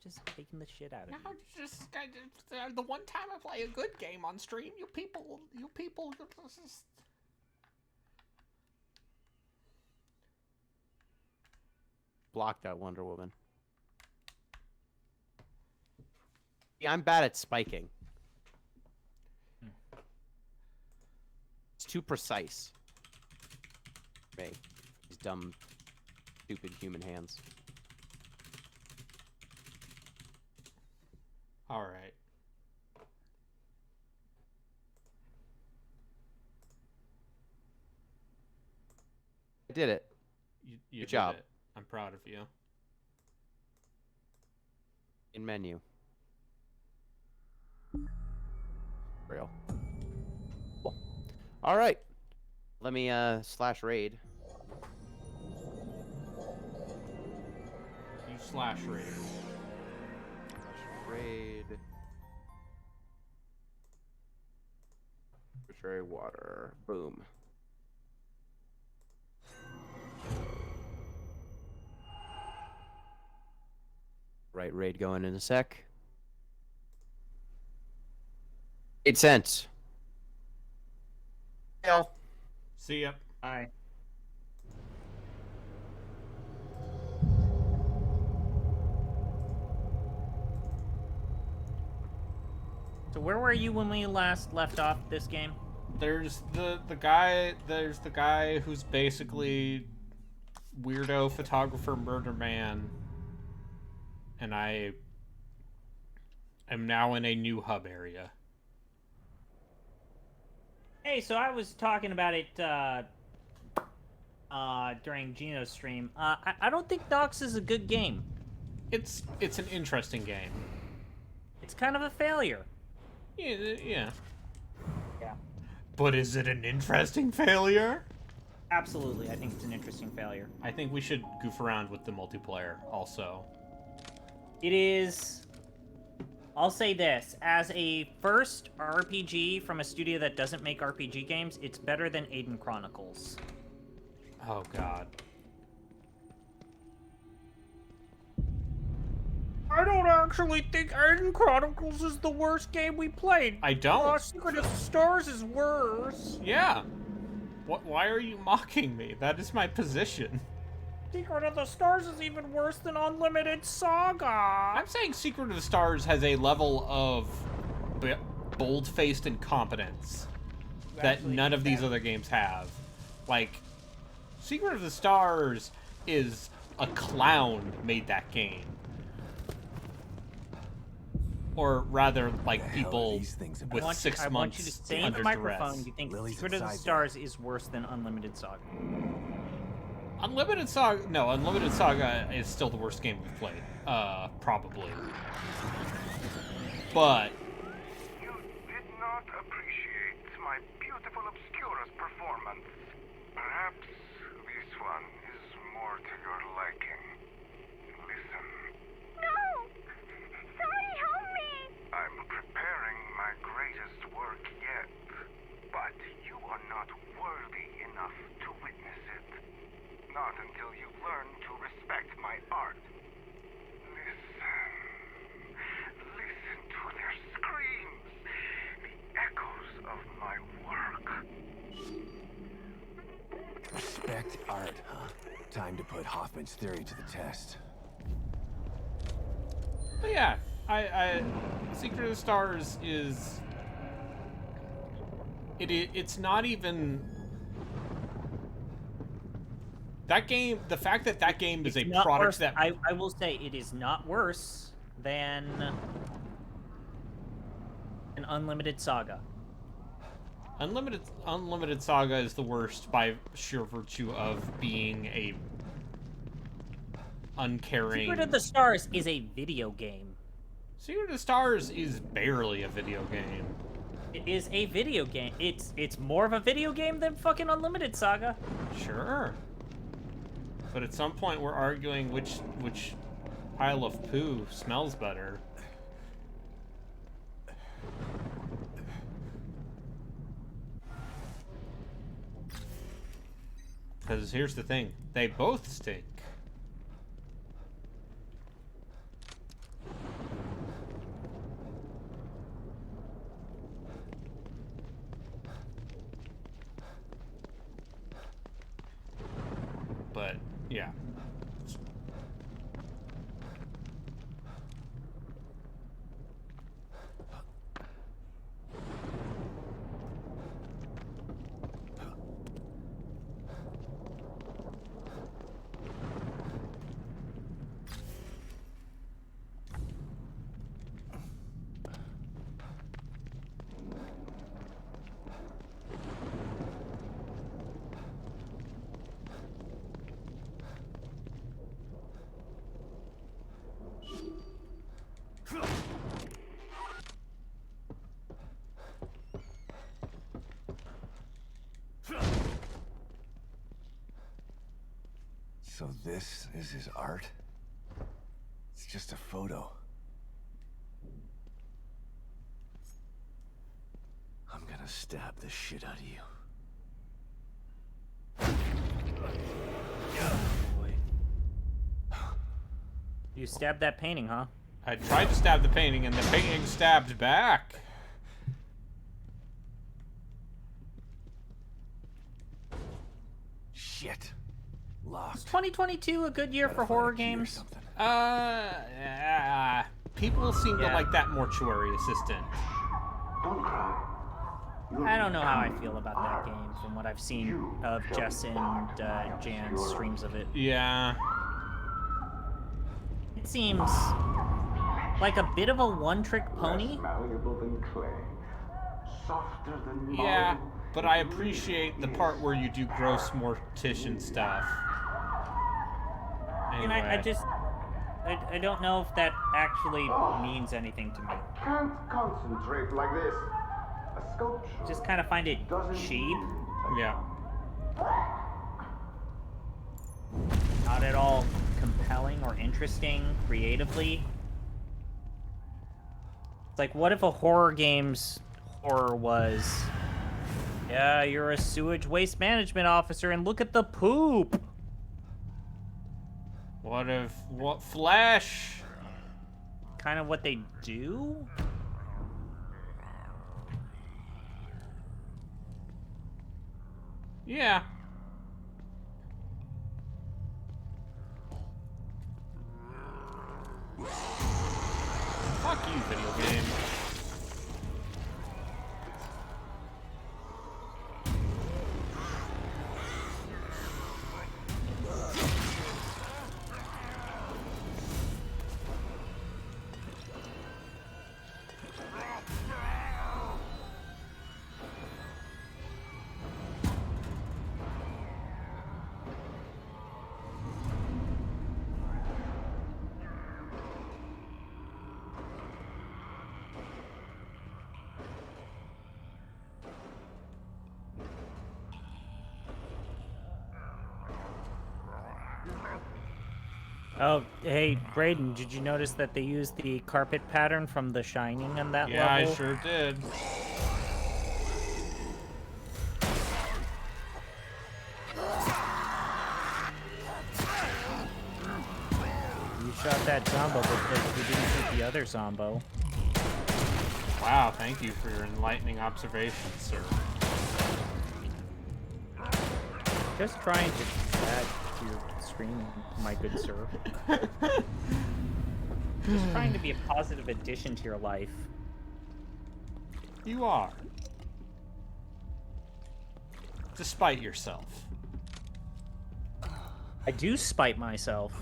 just taking the shit out of you. No, the one time I play a good game on stream, you people just... Block that Wonder Woman. Yeah, I'm bad at spiking. It's too precise. Me. These dumb, stupid human hands. All right. I did it. You Good did job. it. I'm proud of you. In menu. Real. Cool. All right. Let me slash raid. You slash raid. Raid. Arbitrary water. Boom. Right, raid going in a sec. 8 cents. Hell. See ya. Bye. So where were you when we last left off this game? There's the guy who's basically weirdo photographer murder man, and I am now in a new hub area. Hey, so I was talking about it during Gino's stream. I don't think Nox is a good game. It's an interesting game. It's kind of a failure. Yeah. Yeah. But is it an interesting failure? Absolutely, I think it's an interesting failure. I think we should goof around with the multiplayer also. It is... I'll say this, as a first RPG from a studio that doesn't make RPG games, it's better than Aiden Chronicles. Oh god. I don't actually think Aiden Chronicles is the worst game we played. I don't. Secret of the Stars is worse. Yeah. Why are you mocking me? That is my position. Secret of the Stars is even worse than Unlimited Saga. I'm saying Secret of the Stars has a level of bold-faced incompetence that none of these other games have. Like, Secret of the Stars is a clown made that game. Or rather, like, people with 6 months I want you to say in under the microphone duress. you think Secret of the Stars is worse than Unlimited Saga. Unlimited Saga is still the worst game we've played. Probably. But You did not appreciate my beautiful Obscurus performance. Perhaps this one is more to your liking. Listen. No! Somebody help me! I'm preparing my greatest work yet, but you are not worthy enough to witness it. Not until you learn to respect my art. Listen to their screams, the echoes of my work. Respect art, huh? Time to put Hoffman's theory to the test. But yeah, I Secret of the Stars is it's not even that game. The fact that that game is a product worse, that I will say it is not worse than an Unlimited Saga. Unlimited Saga is the worst by sheer virtue of being a uncaring. Secret of the Stars is a video game. Secret of the Stars is barely a video game. It is a video game. It's more of a video game than fucking Unlimited Saga. Sure. But at some point we're arguing which pile of poo smells better. Because here's the thing, they both stink. Yeah. So this is his art? It's just a photo. I'm gonna stab the shit out of you. You stabbed that painting, huh? I tried to stab the painting, and the painting stabbed back. Shit. Locked. 2022 a good year Gotta for find a horror key or games? something. People seem to Yeah. like that mortuary assistant. Don't cry. I don't know how I feel about that game from what I've seen of Jess and Jan's streams of it. Yeah. It seems like a bit of a one-trick pony. Less malleable than clay. Softer than Yeah, marble. but I appreciate the part where you do gross mortician stuff. And Anyway. I don't know if that actually means anything to me. Can't concentrate like this. A sculpture. Just kind of find it doesn't cheap. need Yeah. Not at all compelling or interesting creatively. It's like, what if a horror game's horror was, yeah, you're a sewage waste management officer and look at the poop. What Flash? Kind of what they do? Yeah. Fuck you, video game. Oh, hey, Brayden, did you notice that they used the carpet pattern from The Shining on that Yeah, level? I sure did. You shot that Zombo because you didn't shoot the other Zombo. Wow, thank you for your enlightening observations, sir. Just trying to add to your screen, my good sir. Just trying to be a positive addition to your life. You are. Despite yourself. I do spite myself.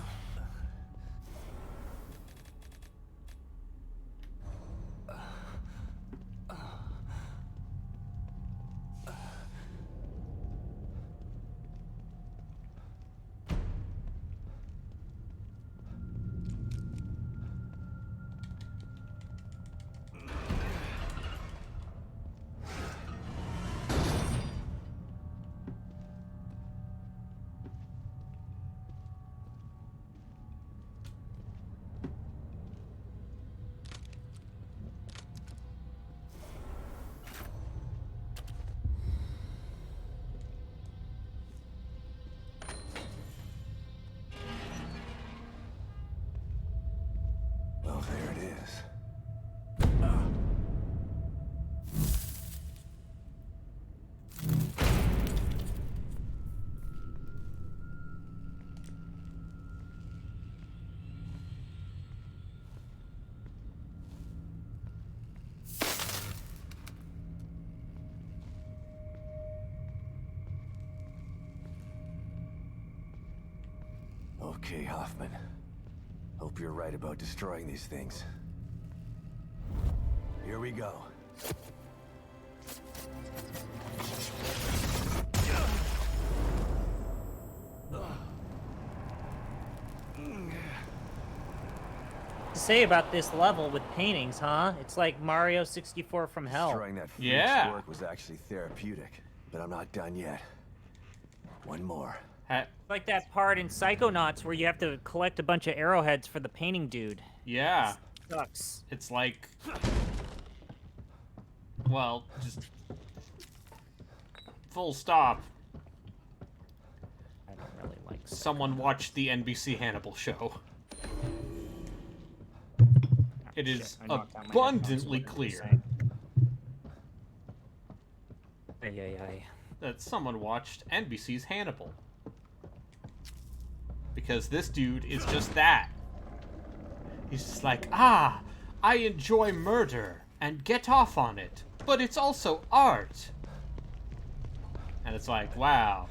Well, there it is. Okay, Hoffman. Hope you're right about destroying these things. Here we go. To say about this level with paintings, huh? It's like Mario 64 from hell. Destroying that freak's Yeah. work was actually therapeutic, but I'm not done yet. One more. Like that part in Psychonauts where you have to collect a bunch of arrowheads for the painting dude. Yeah. Sucks. It's like... Well, just... Full stop. I don't really like Someone watched the NBC Hannibal show. It is I knocked out my abundantly headphones, what did you clear say? Ay. that someone watched NBC's Hannibal. Because this dude is just that. He's just like, I enjoy murder and get off on it, but it's also art. And it's like, wow.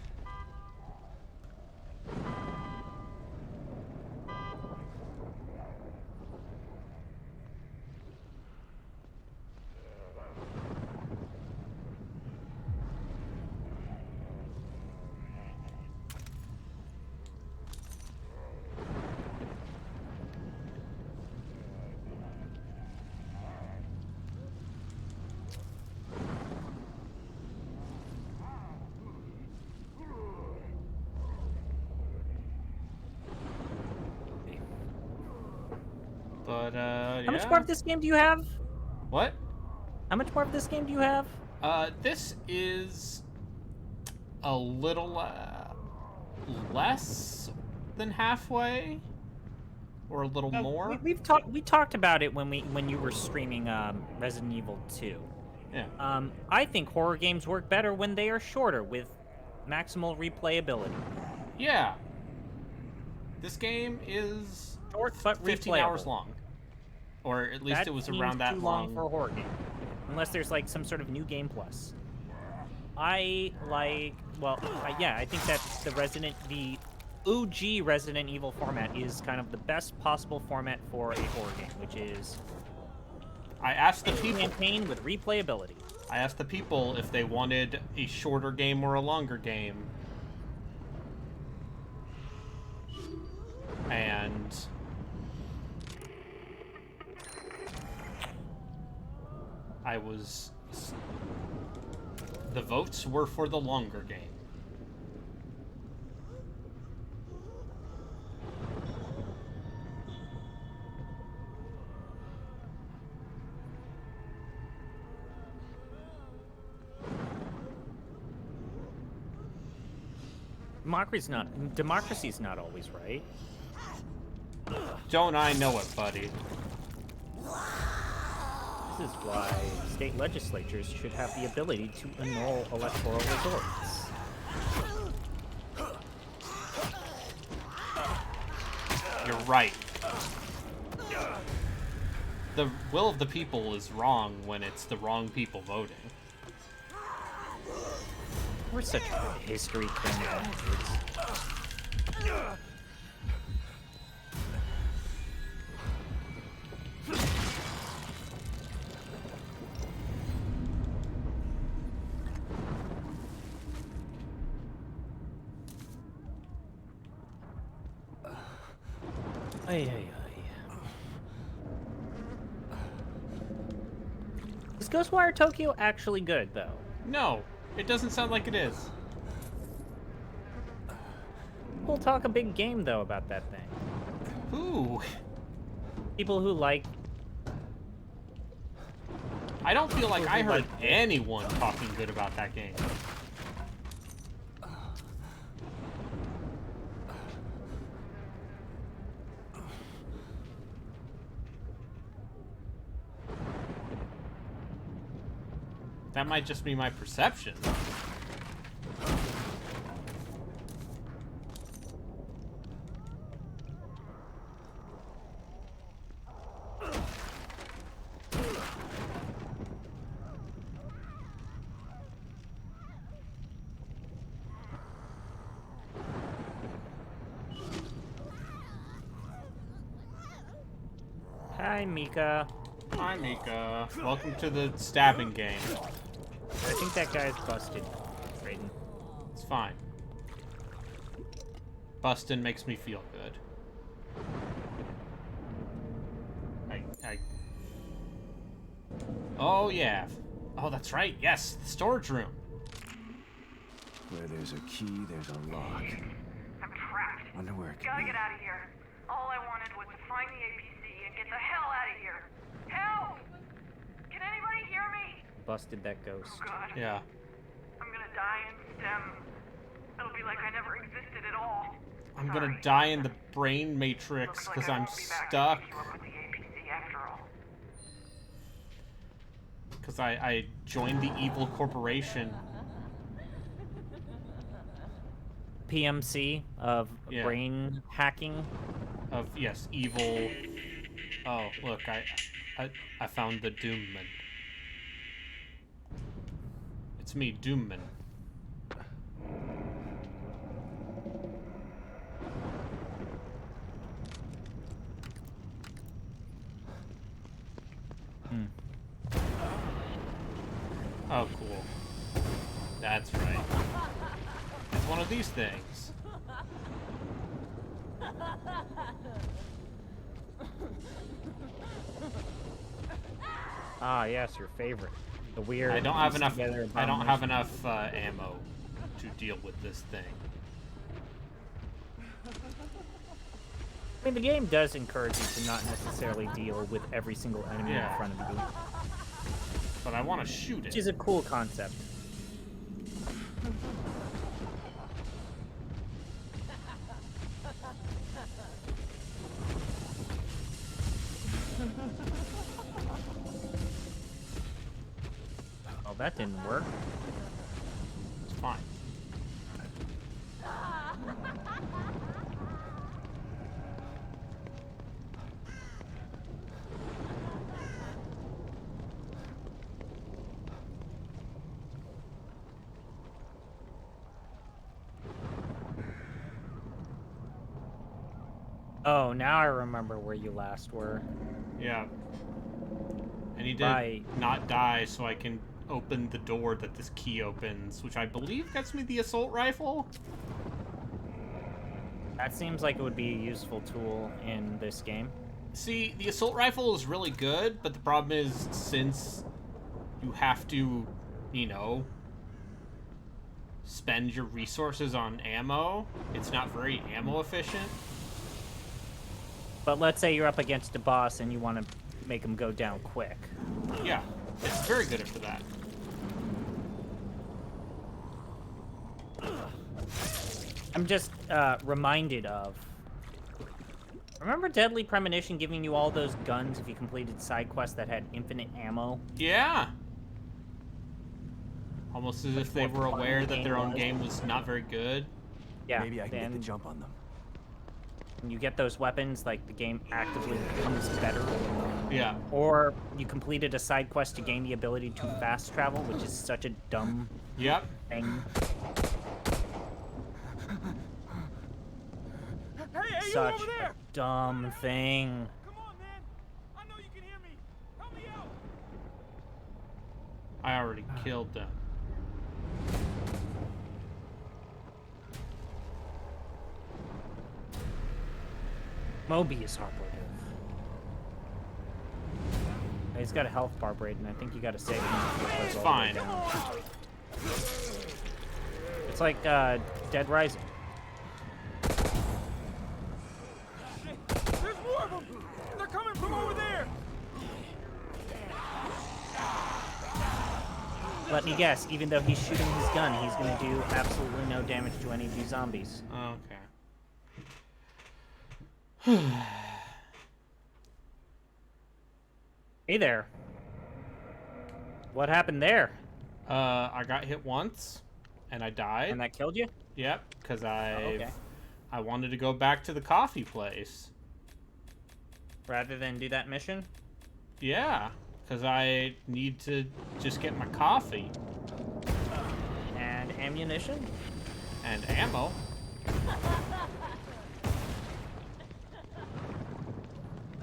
But, How much more of this game do you have? What? How much more of this game do you have? This is a little, less than halfway? Or a little more? We talked about it when you were streaming Resident Evil 2. Yeah. I think horror games work better when they are shorter with maximal replayability. Yeah. This game is Short but 15 replayable. hours long. Or at least That it was seems around that too long. for a horror game, unless there's like some sort of new game plus. I like, well, yeah, I think that the OG Resident Evil format is kind of the best possible format for a horror game, which is I asked the a people. campaign with replayability. I asked the people if they wanted a shorter game or a longer game. And the votes were for the longer game. Democracy's not always right. Don't I know it, buddy? This is why state legislatures should have the ability to annul electoral results. You're right. The will of the people is wrong when it's the wrong people voting. We're such history criminals. Is Ghostwire Tokyo actually good, though? No, it doesn't sound like it is. We'll talk a big game, though, about that thing. Ooh. People who like... I don't feel like I heard like- anyone talking good about that game. That might just be my perception. Hi, Mika. Hi, Mika. Welcome to the stabbing game. I think that guy's busted, Raiden. It's fine. Bustin' makes me feel good. Oh, yeah. Oh, that's right. Yes, the storage room. Where there's a key, there's a lock. I'm trapped. Wonder where it Gotta could be. get out of here. All I wanted was to find the APC and get the hell out of here. Help! Can anybody hear me? Busted that ghost. Oh god. Yeah. I'm gonna die in STEM. It'll be like I never existed at all. I'm gonna Sorry. die in the brain matrix Looks like because I I'm won't be back to stuck. pick you up with the APC after all. Because I joined the evil corporation. PMC of Yeah. brain hacking. Of, yes, evil. Oh, look, I found the Doomman. It's me, Doomman. Oh, cool. That's right. It's one of these things. Ah, yes, your favorite. The weird. I don't have pieced enough. together I don't have abomination. enough ammo to deal with this thing. I mean, the game does encourage you to not necessarily deal with every single enemy Yeah. in front of you, But I want to shoot which it. is a cool concept. Oh, that didn't work. It's fine. Oh, now I remember where you last were. Yeah. I need to Right. not die so I can open the door that this key opens, which I believe gets me the assault rifle. That seems like it would be a useful tool in this game. See, the assault rifle is really good, but the problem is since you have to, you know, spend your resources on ammo, it's not very ammo efficient. But let's say you're up against a boss and you want to make him go down quick. Yeah, it's very good for that. I'm just reminded of... Remember Deadly Premonition giving you all those guns if you completed side quests that had infinite ammo? Yeah. Almost as if they more were fun aware the that game their own was. game was not very good. Yeah, Maybe I can get the then jump on them. when you get those weapons, like, the game actively becomes better. Yeah. Or you completed a side quest to gain the ability to fast travel, which is such a dumb Yep. thing. Hey, Such you over there? a dumb thing. Come on, man. I know you can hear me. Help me out. I already killed them. Mobius operative. He's got a health bar, Braden. I think you gotta save him. before he goes all the way Fine. down. It's like Dead Rising. There's more of them. They're coming from over there. Let me guess, even though he's shooting his gun, he's gonna do absolutely no damage to any of these zombies. Okay. Hey there. What happened there? I got hit once, and I died. And that killed you? Yep, because okay. I wanted to go back to the coffee place. Rather than do that mission? Yeah, because I need to just get my coffee And ammunition? and ammo.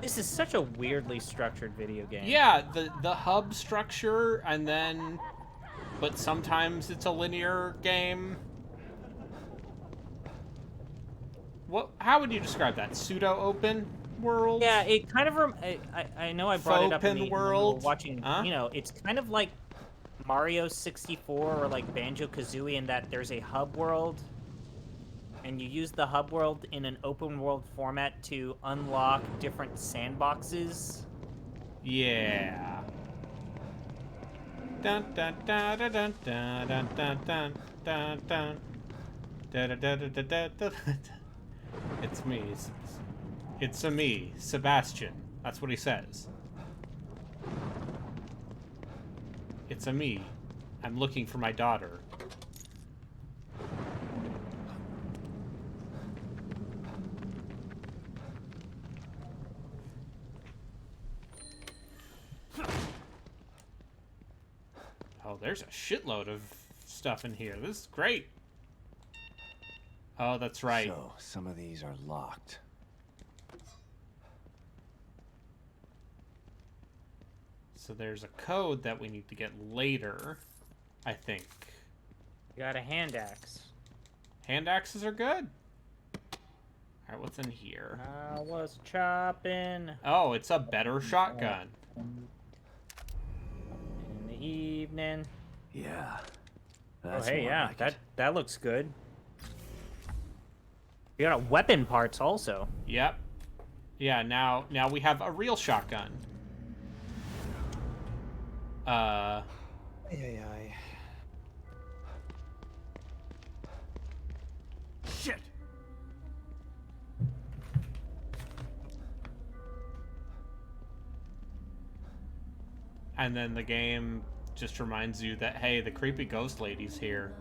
This is such a weirdly structured video game. Yeah, the hub structure, and then, but sometimes it's a linear game. What? How would you describe that? Pseudo open world? Yeah, it kind of. I know I brought it up in Faux-pen when we were world? watching. Huh? You know, it's kind of like Mario 64 or like Banjo-Kazooie in that there's a hub world, and you use the hub world in an open world format to unlock different sandboxes. Yeah. Dun dun dun dun dun dun dun dun dun dun dun. Da, da, da, da, da, da, da. It's me. It's a me, Sebastian. That's what he says. It's a me. I'm looking for my daughter. Oh, there's a shitload of stuff in here. This is great. Oh, that's right. So, some of these are locked. So there's a code that we need to get later, I think. You got a hand axe. Hand axes are good. Alright, what's in here? I was chopping Oh, it's a better shotgun. in the evening. Yeah. Oh, That's hey, more yeah, like that it. that looks good. You got weapon parts also. Yep. Yeah, now we have a real shotgun. Ay, ay, ay. Shit! And then the game just reminds you that, hey, the creepy ghost lady's here.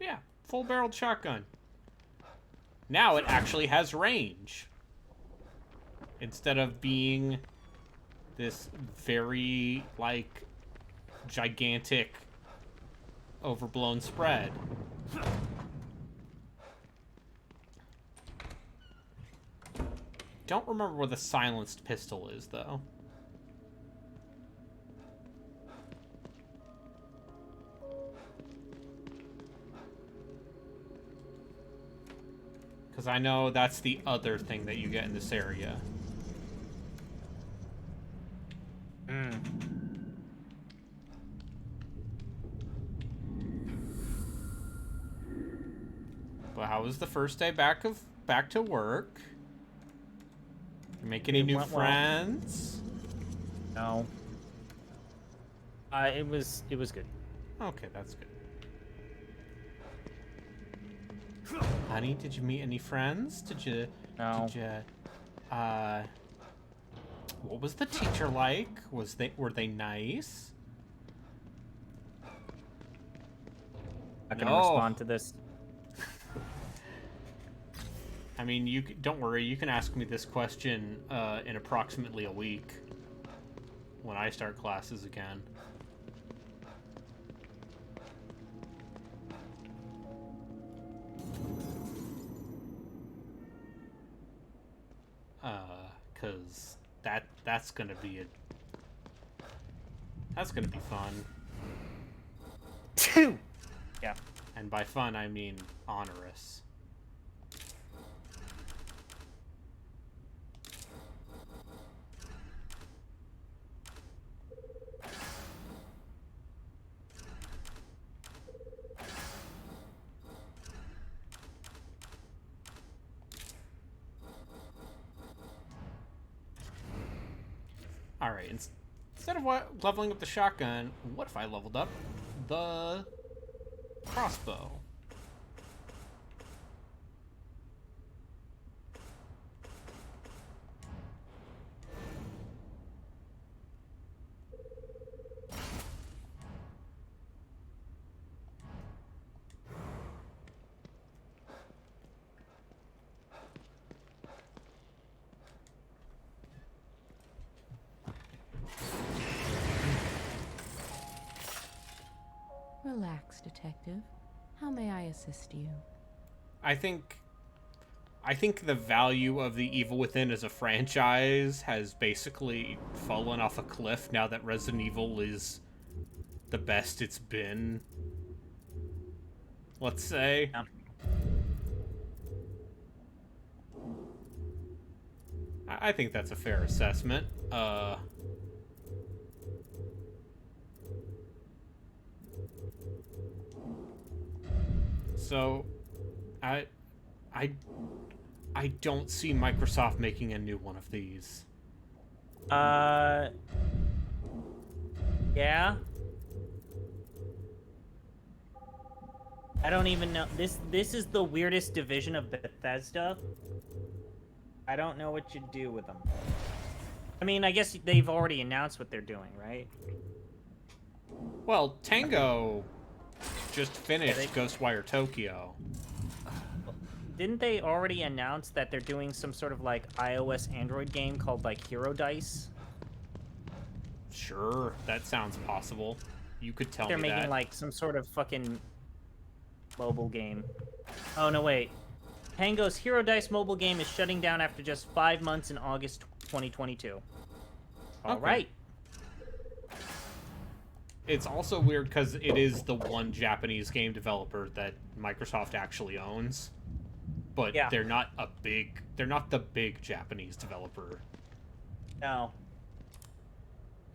Yeah, full-barreled shotgun. Now it actually has range. Instead of being this very, like, gigantic, overblown spread. Don't remember where the silenced pistol is, though. Because I know that's the other thing that you get in this area. But how was the first day back to work? You make any It new went well. friends? No. It was good. Okay, that's good. Honey, did you meet any friends? No. What was the teacher like? Were they nice? Not gonna No. respond to this. I mean, don't worry. You can ask me this question in approximately a week when I start classes again. Cause that's gonna be fun. Yeah. And by fun, I mean onerous. All right. Instead of leveling up the shotgun, what if I leveled up the crossbow? Relax, Detective. How may I assist you? I think the value of the Evil Within as a franchise has basically fallen off a cliff now that Resident Evil is the best it's been. Let's say. Yeah. I think that's a fair assessment. So, I don't see Microsoft making a new one of these. Yeah. I don't even know. This is the weirdest division of Bethesda. I don't know what you do with them. I mean, I guess they've already announced what they're doing, right? Well, Tango just finished Ghostwire Tokyo. Didn't they already announce that they're doing some sort of like iOS Android game called like Hero Dice? Sure, that sounds possible. You could tell They're me making that. like some sort of fucking mobile game. Oh no, wait. Tango's Hero Dice mobile game is shutting down after just 5 months in August 2022. All Okay. right. It's also weird because it is the one Japanese game developer that Microsoft actually owns. But Yeah. they're not the big Japanese developer. No.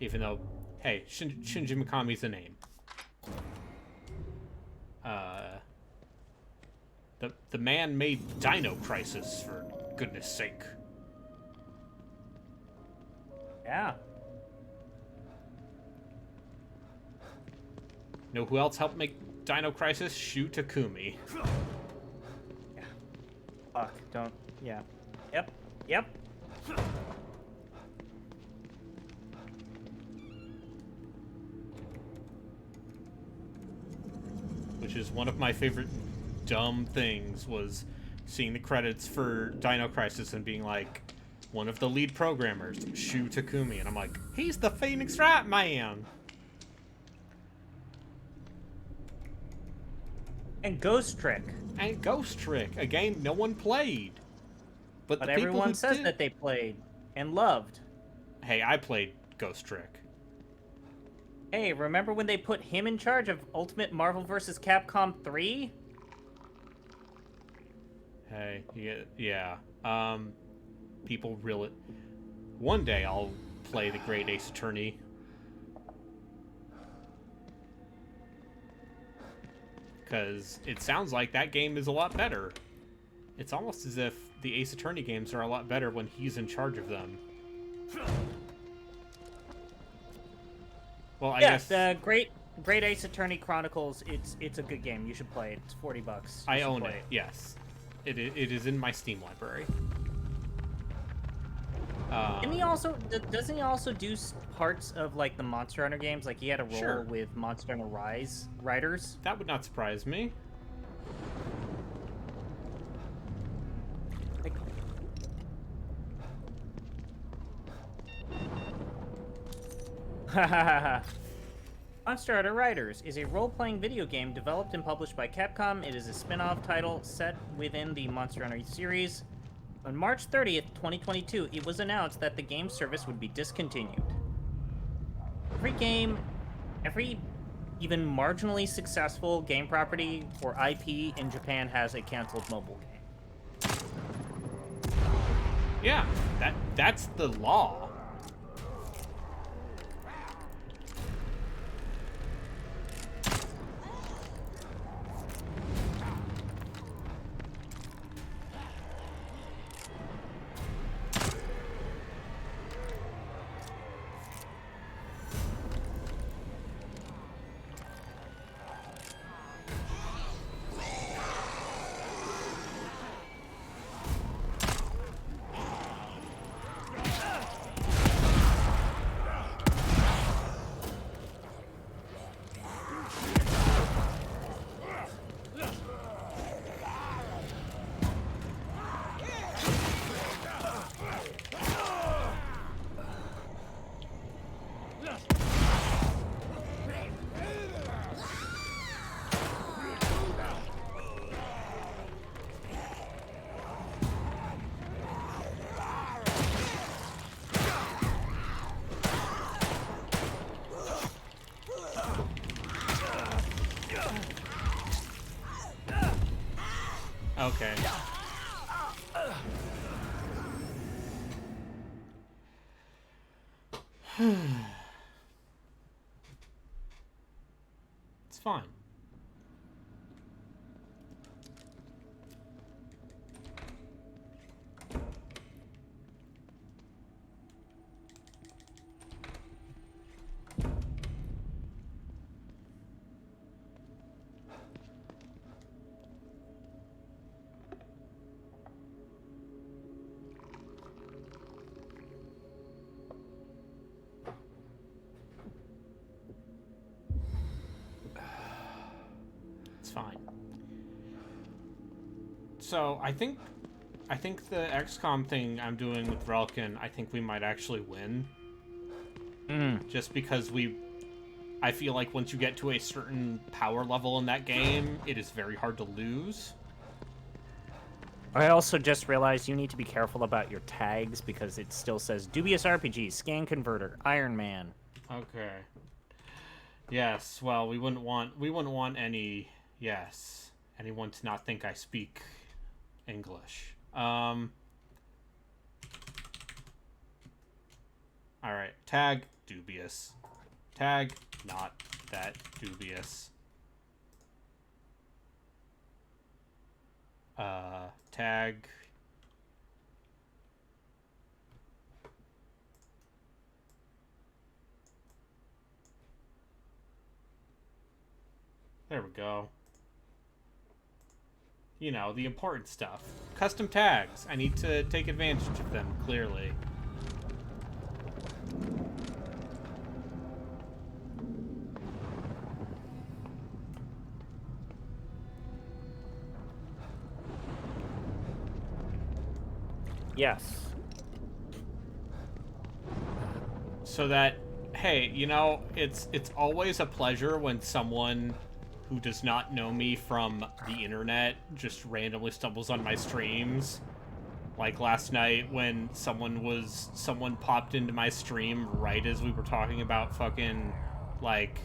Even though, hey, Shinji Mikami's a name. The man made Dino Crisis, for goodness sake. Yeah. Know who else helped make Dino Crisis? Shu Takumi. Fuck, don't. Yeah. Yep. Yep. Which is one of my favorite dumb things, was seeing the credits for Dino Crisis and being like, one of the lead programmers, Shu Takumi, and I'm like, he's the Phoenix Wright man! And Ghost Trick. And Ghost Trick, a game no one played. But But the people everyone who says did... that they played and loved. Hey, I played Ghost Trick. Hey, remember when they put him in charge of Ultimate Marvel vs. Capcom 3? Hey, yeah. People really... One day I'll play the Great Ace Attorney. Because it sounds like that game is a lot better. It's almost as if the Ace Attorney games are a lot better when he's in charge of them. Well, I guess... the Great Ace Attorney Chronicles, it's a good game. You should play it. It's $40. I own it, yes. It is in my Steam library. Doesn't he also do parts of like the Monster Hunter games? Like he had a role Sure. with Monster Hunter Rise writers. That would not surprise me. Monster Hunter Riders is a role-playing video game developed and published by Capcom. It is a spin-off title set within the Monster Hunter series. On March 30th, 2022, it was announced that the game service would be discontinued. Every even marginally successful game property or IP in Japan has a canceled mobile game. Yeah, that's the law. Okay. It's fine. It's fine. So I think the XCOM thing I'm doing with Relkin, I think we might actually win. Just because I feel like once you get to a certain power level in that game, it is very hard to lose. I also just realized you need to be careful about your tags because it still says Dubious RPG, Scan Converter, Iron Man. Okay. Yes, well, we wouldn't want anyone to not think I speak English. All right, tag dubious. Tag not that dubious. Tag there we go. You know, the important stuff. Custom tags. I need to take advantage of them, clearly. Yes. So that, hey, you know, it's always a pleasure when someone who does not know me from the internet just randomly stumbles on my streams. Like last night when someone popped into my stream right as we were talking about fucking, like,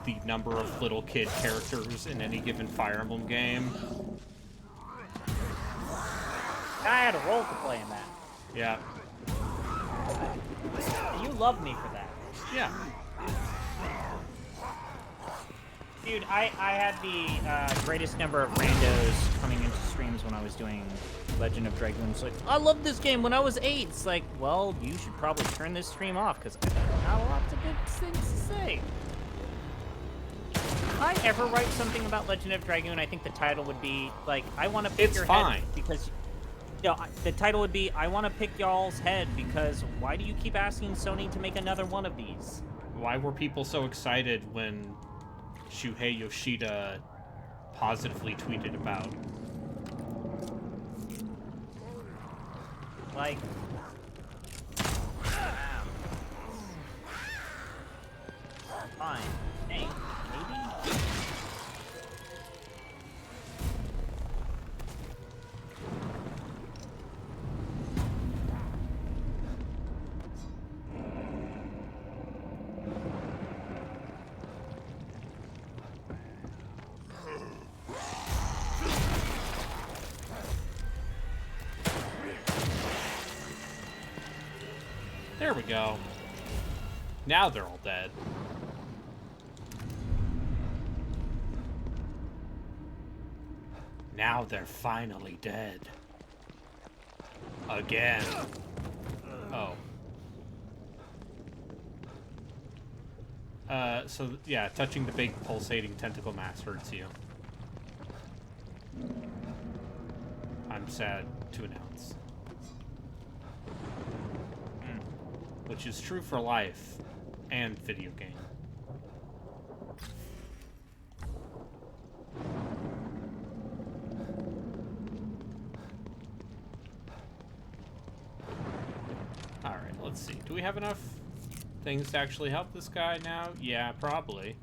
the number of little kid characters in any given Fire Emblem game. I had a role to play in that. Yeah. You love me for that. Yeah. Dude, I had the greatest number of randos coming into streams when I was doing Legend of Dragoon. It's like, I love this game when I was 8. It's like, well, you should probably turn this stream off because I have not lots of good things to say. If I ever write something about Legend of Dragoon, I think the title would be, like, I want to pick your head because... You know, the title would be, I want to pick y'all's head because why do you keep asking Sony to make another one of these? Why were people so excited when Shuhei Yoshida positively tweeted about? Like... Fine. Hey, maybe? There we go. Now they're all dead. Now they're finally dead. Again. Oh. So, yeah, touching the big pulsating tentacle mass hurts you. I'm sad to announce. Which is true for life and video game. Alright, let's see. Do we have enough things to actually help this guy now? Yeah, probably.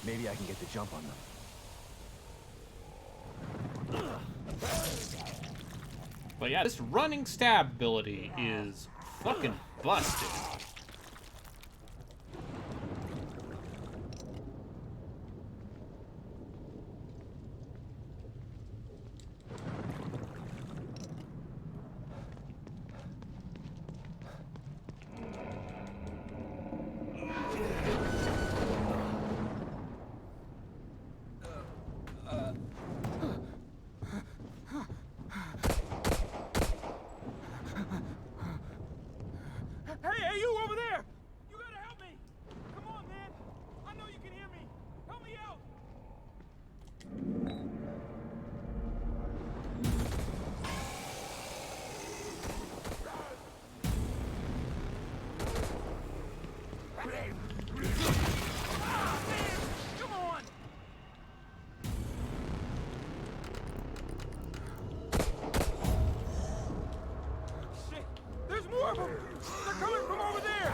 Maybe I can get the jump on them. But yeah, this running stab ability is fucking busted. Hey, you over there! You gotta help me! Come on, man! I know you can hear me! Help me out! Ah, man! Come on! Shit! There's more of them! They're coming from over there!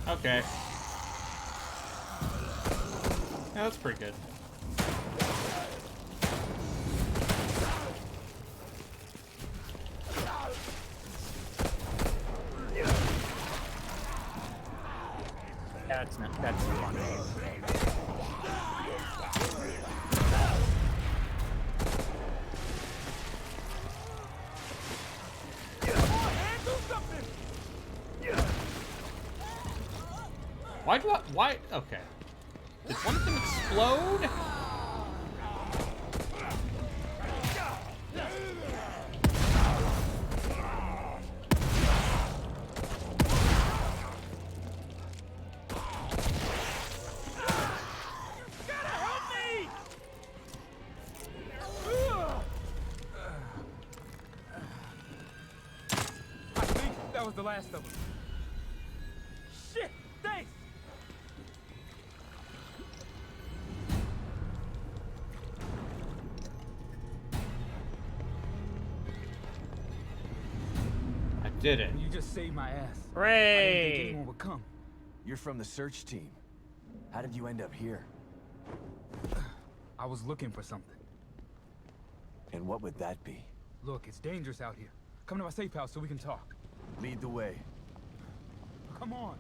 Okay. Yeah, that's pretty good. That's fun. Why? Okay. Did one of them explode? I think that was the last of them. Shit! Thanks! I did it. You just saved my ass. I didn't think Hooray! anyone would come. You're from the search team. How did you end up here? I was looking for something. And what would that be? Look, it's dangerous out here. Come to my safe house so we can talk. Lead the way. Come on.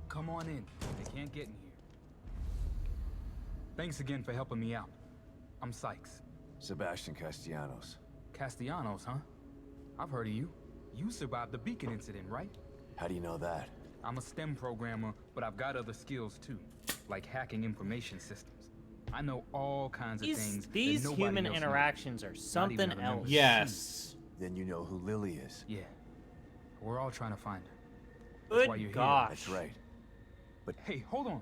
Come on in. They can't get in here. Thanks again for helping me out. I'm Sykes. Sebastian Castellanos. Castellanos, huh? I've heard of you. You survived the Beacon incident, right? How do you know that? I'm a STEM programmer, but I've got other skills too, like hacking information systems. I know all kinds of things. These that nobody human else interactions are Not even something a member. else. Yes. Then you know who Lily is. knows. Yeah. We're all trying to find her. That's why Good you're here. gosh. That's right. Hey, hold on.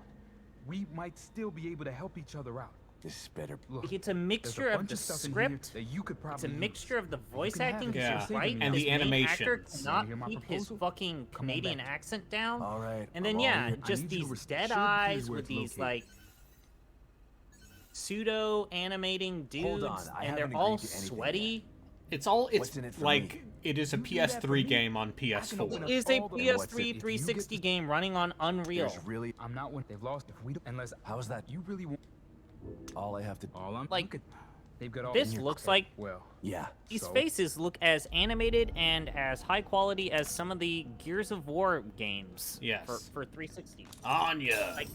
We might still be able to help each other out. This better. Look, It's a there's mixture a of bunch the stuff in script. here that you could probably It's a use. mixture of the voice can have acting it. because Yeah. you're right. And this the main actor animations. cannot Hear my keep his proposal? fucking Come on Canadian back. accent down. All right. And then I'm all yeah, ears. I just need you to these res- dead should eyes here's where with it's these located. like pseudo animating Hold dudes, on, I and they're haven't all agreed to anything sweaty. It's What's in it for like me? it is a You do that for PS3 me, game on I can open PS4. up Is a all the- PS3 What's it? If you get 360 this- game running on Unreal. There's really. I'm not one. They've lost. If we don't, unless How's that? you really want. All I have to. All I'm Like, they've got all. This looks like Well, Yeah. these So? faces look as animated and as high quality as some of the Gears of War games. Yes. For 360. Anya. Like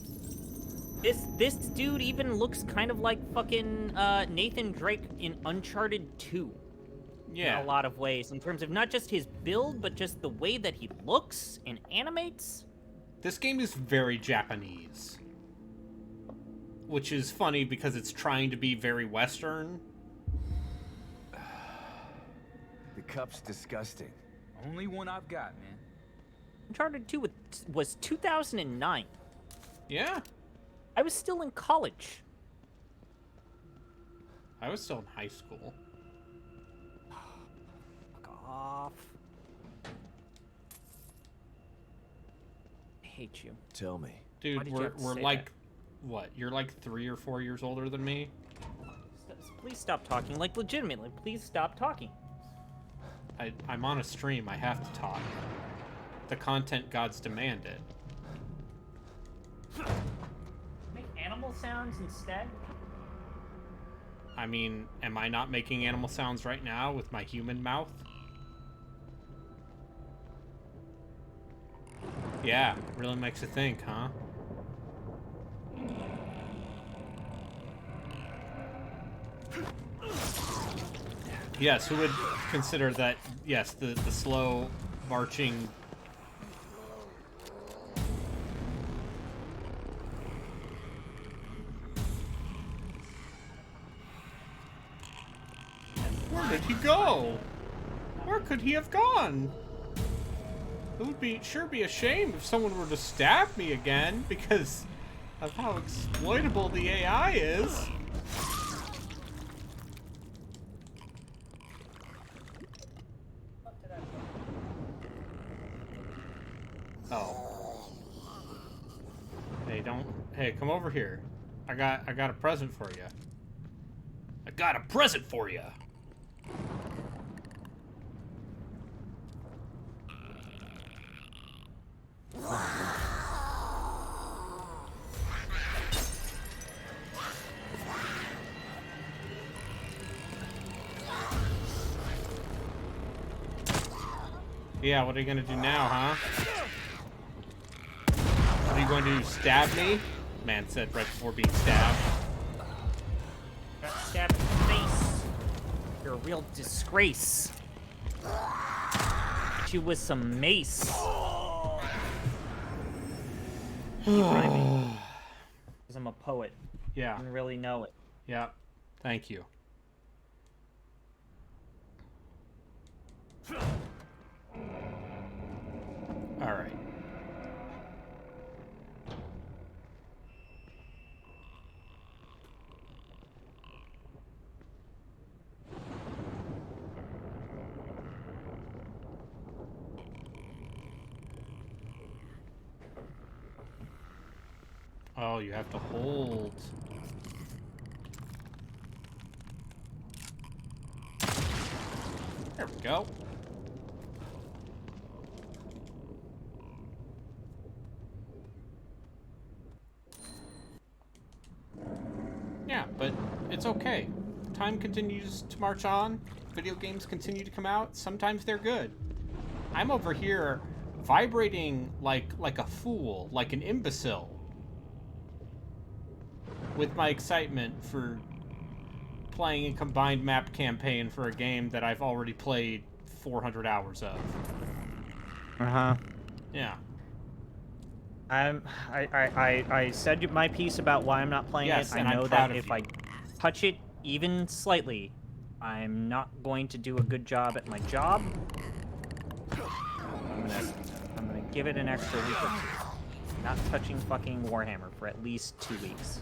this dude even looks kind of like fucking Nathan Drake in Uncharted 2. Yeah. In a lot of ways, in terms of not just his build, but just the way that he looks and animates. This game is very Japanese. which is funny because it's trying to be very Western. The cup's disgusting. Only one I've got, man. Uncharted 2 was 2009. Yeah, I was still in college. I was still in high school. Fuck off. I hate you. Tell me. Why Dude, did you have to we're say like, what? You're like 3 or 4 years older than me? Please stop talking. Like, legitimately, please stop talking. I'm on a stream. I have to talk. The content gods demand it. Make animal sounds instead? I mean, am I not making animal sounds right now with my human mouth? Yeah, really makes you think, huh? Yes, who would consider that, yes, the slow marching... Where did he go? Where could he have gone? It would sure be a shame if someone were to stab me again because of how exploitable the AI is. Oh. Hey, come over here. I got a present for you. I got a present for you. Yeah, what are you gonna do now, huh? Are you going to stab me? Man said right before being stabbed. Got stabbed in the face. You're a real disgrace. Hit you with some mace. Because I'm a poet. Yeah. I really know it. Yeah. Thank you. All right. Oh, you have to hold. There we go. Yeah, but it's okay. Time continues to march on. Video games continue to come out. Sometimes they're good. I'm over here vibrating like a fool, like an imbecile, with my excitement for playing a combined map campaign for a game that I've already played 400 hours of. Uh-huh. Yeah. I said my piece about why I'm not playing Yes, it. and I I'm know proud that of if you. I touch it even slightly, I'm not going to do a good job at my job. I'm gonna give it an extra week or two. Not touching fucking Warhammer for at least 2 weeks.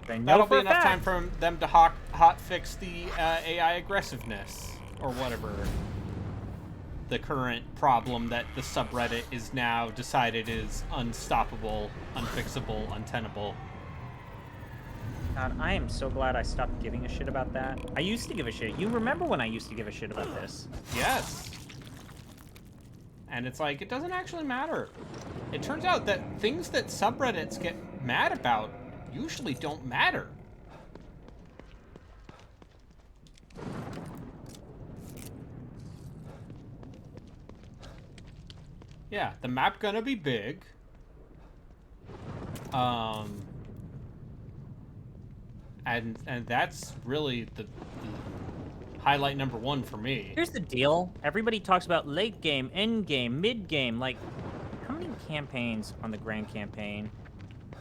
I know That'll for be a enough time fact- for them to hot fix the AI aggressiveness, or whatever. The current problem that the subreddit is now decided is unstoppable, unfixable, untenable. God, I am so glad I stopped giving a shit about that. I used to give a shit. You remember when I used to give a shit about this? Yes. And it's like, it doesn't actually matter. It turns out that things that subreddits get mad about usually don't matter. Yeah, the map gonna be big. And that's really the highlight number one for me. Here's the deal. Everybody talks about late game, end game, mid game. Like, how many campaigns on the Grand Campaign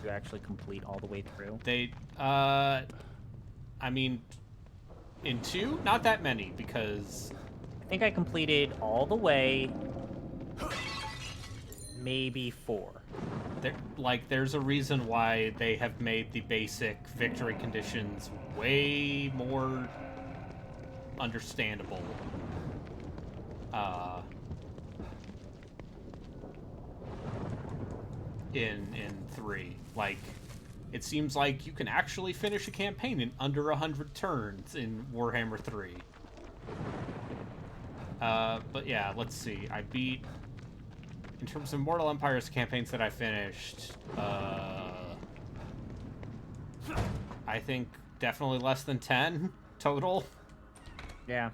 you actually complete all the way through? They, I mean, in 2, not that many, because... I think I completed all the way, maybe 4. There's a reason why they have made the basic victory conditions way more understandable. In 3, like, it seems like you can actually finish a campaign in under 100 turns in Warhammer 3. But yeah, let's see. I beat, in terms of Mortal Empires campaigns that I finished, I think definitely less than 10 total. Yeah.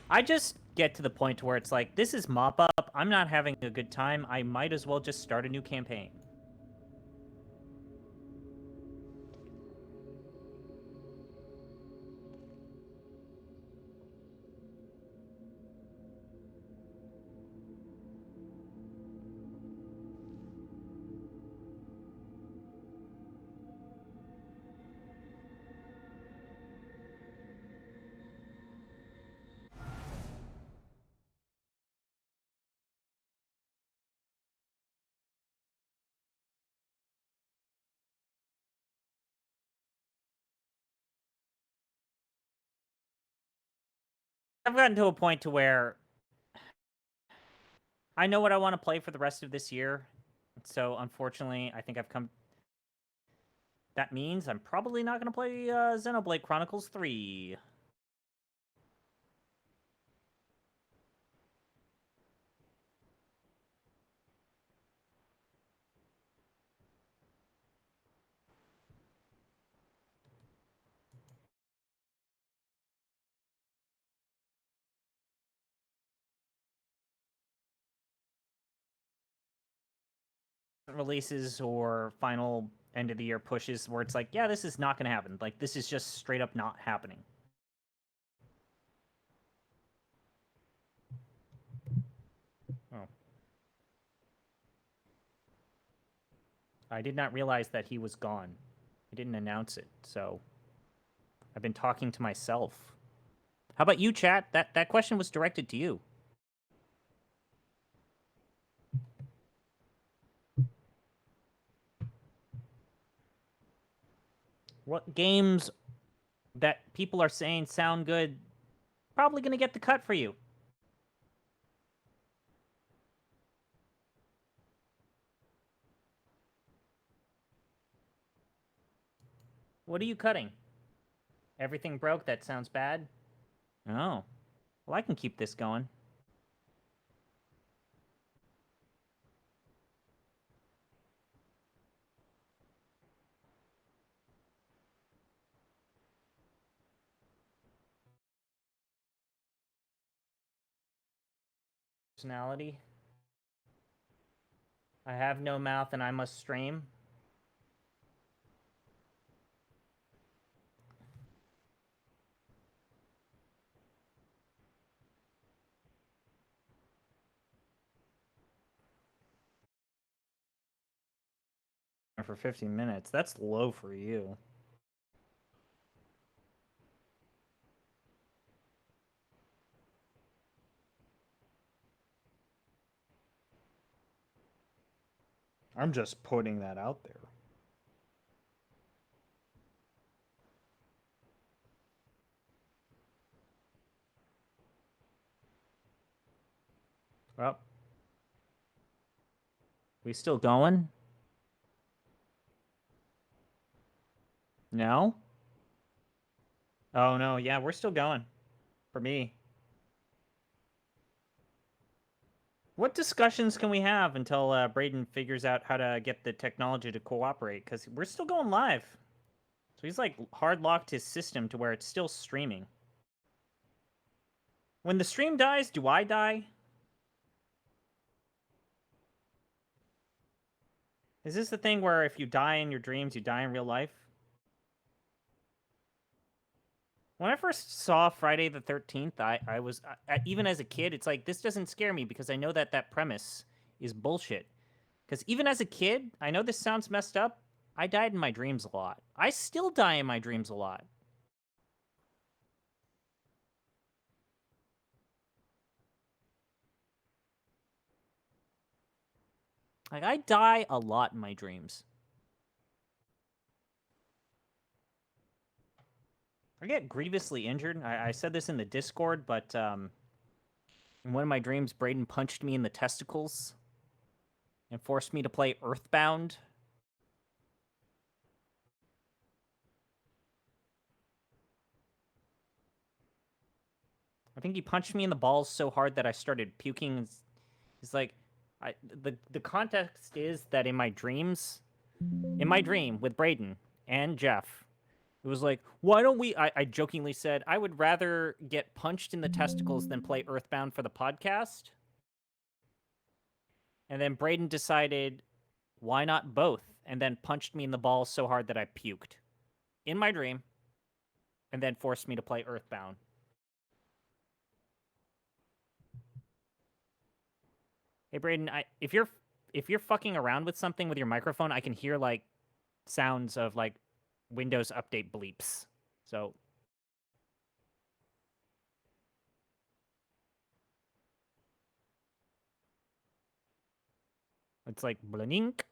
I just get to the point where it's like, this is mop-up, I'm not having a good time, I might as well just start a new campaign. I've gotten to a point to where I know what I want to play for the rest of this year. So, unfortunately, I think I've come... That means I'm probably not going to play Xenoblade Chronicles 3. Releases or final end of the year pushes where it's like, yeah, this is not going to happen. Like, this is just straight up not happening. Oh. I did not realize that he was gone. He didn't announce it, so I've been talking to myself. How about you, chat? That question was directed to you. What games that people are saying sound good, probably going to get the cut for you? What are you cutting? Everything broke? That sounds bad. Oh. Well, I can keep this going. Personality. I have no mouth and I must stream. For 15 minutes. That's low for you. I'm just putting that out there. Well, we still going? No? Oh, no. Yeah, we're still going. For me. What discussions can we have until Braden figures out how to get the technology to cooperate? Because we're still going live. So he's like hard locked his system to where it's still streaming. When the stream dies, do I die? Is this the thing where if you die in your dreams, you die in real life? When I first saw Friday the 13th, I even as a kid, it's like, this doesn't scare me because I know that that premise is bullshit. Because even as a kid, I know this sounds messed up, I died in my dreams a lot. I still die in my dreams a lot. Like, I die a lot in my dreams. I get grievously injured. I said this in the Discord, but in one of my dreams, Brayden punched me in the testicles and forced me to play Earthbound. I think he punched me in the balls so hard that I started puking. It's like, the context is that in my dream with Brayden and Jeff, it was like, why don't we... I jokingly said, I would rather get punched in the testicles than play Earthbound for the podcast. And then Brayden decided, why not both? And then punched me in the balls so hard that I puked. In my dream. And then forced me to play Earthbound. Hey, Brayden, if you're fucking around with something with your microphone, I can hear, like, sounds of, like, Windows update bleeps. So... it's like blink,